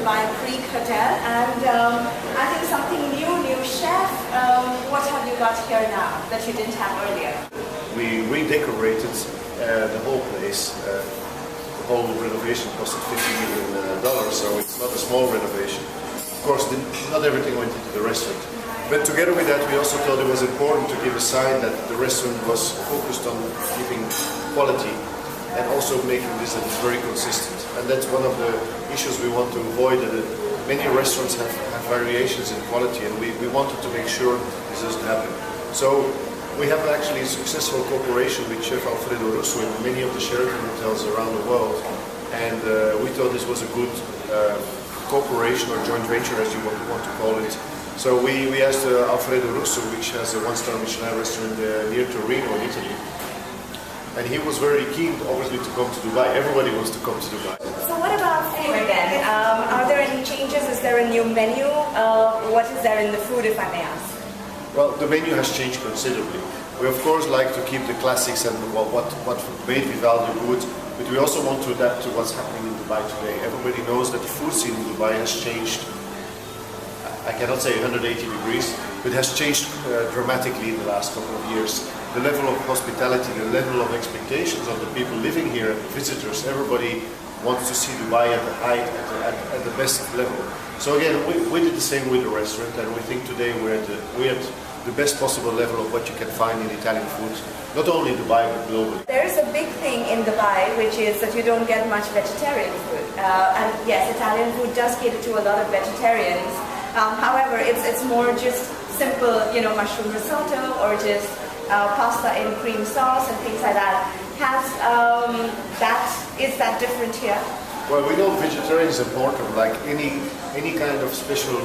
Dubai Creek Hotel, and I think something new chef. What have you got here now that you didn't have earlier? We redecorated the whole place. The whole renovation costed $50 million, so it's not a small renovation. Of course, not everything went into the restaurant. But together with that, we also thought it was important to give a sign that the restaurant was focused on keeping quality and also making this that it's very consistent. And that's one of the issues we want to avoid. That many restaurants have variations in quality, and we wanted to make sure this doesn't happen. So we have actually a successful cooperation with Chef Alfredo Russo in many of the Sheraton hotels around the world, and we thought this was a good cooperation or joint venture, as you want to call it. So we asked Alfredo Russo, which has a one-star Michelin restaurant near Turin in Italy, and he was very keen, obviously, to come to Dubai. Everybody wants to come to Dubai. So what about food then? Are there any changes? Is there a new menu? What is there in the food, if I may ask? Well, the menu has changed considerably. We of course like to keep the classics and what made Vivaldi good, but we also want to adapt to what's happening in Dubai today. Everybody knows that the food scene in Dubai has changed. I cannot say 180 degrees, but has changed dramatically in the last couple of years. The level of hospitality, the level of expectations of the people living here, visitors, everybody wants to see Dubai at the height, at the best level. So again, we did the same with the restaurant, and we think today we're at the best possible level of what you can find in Italian food, not only in Dubai but globally. There is a big thing in Dubai, which is that you don't get much vegetarian food. And yes, Italian food does cater to a lot of vegetarians. However, it's more just simple, mushroom risotto or just pasta in cream sauce and things like that. Is that different here? Well, we know vegetarian is important, like any kind of special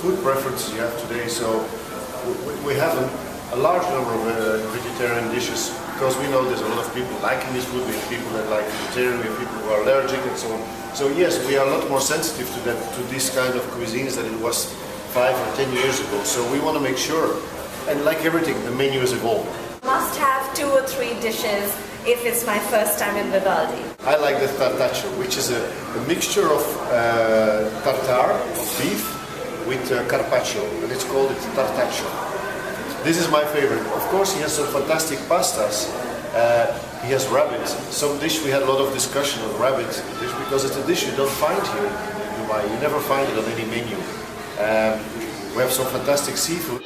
food preferences you have today. So we have a large number of vegetarian dishes because we know there's a lot of people liking this food. We have people that like vegetarian, we have people who are allergic and so on. So yes, we are a lot more sensitive to this kind of cuisines than it was 5 or 10 years ago. So we want to make sure, and like everything, the menu has evolved. Must have 2 or 3 dishes if it's my first time in Vivaldi. I like the tartaccio, which is a mixture of tartare, of beef, with carpaccio, and it's called tartaccio. This is my favorite. Of course, he has some fantastic pastas. He has rabbit. Some dish we had a lot of discussion on rabbit dish because it's a dish you don't find here in Dubai. You never find it on any menu. We have some fantastic seafood.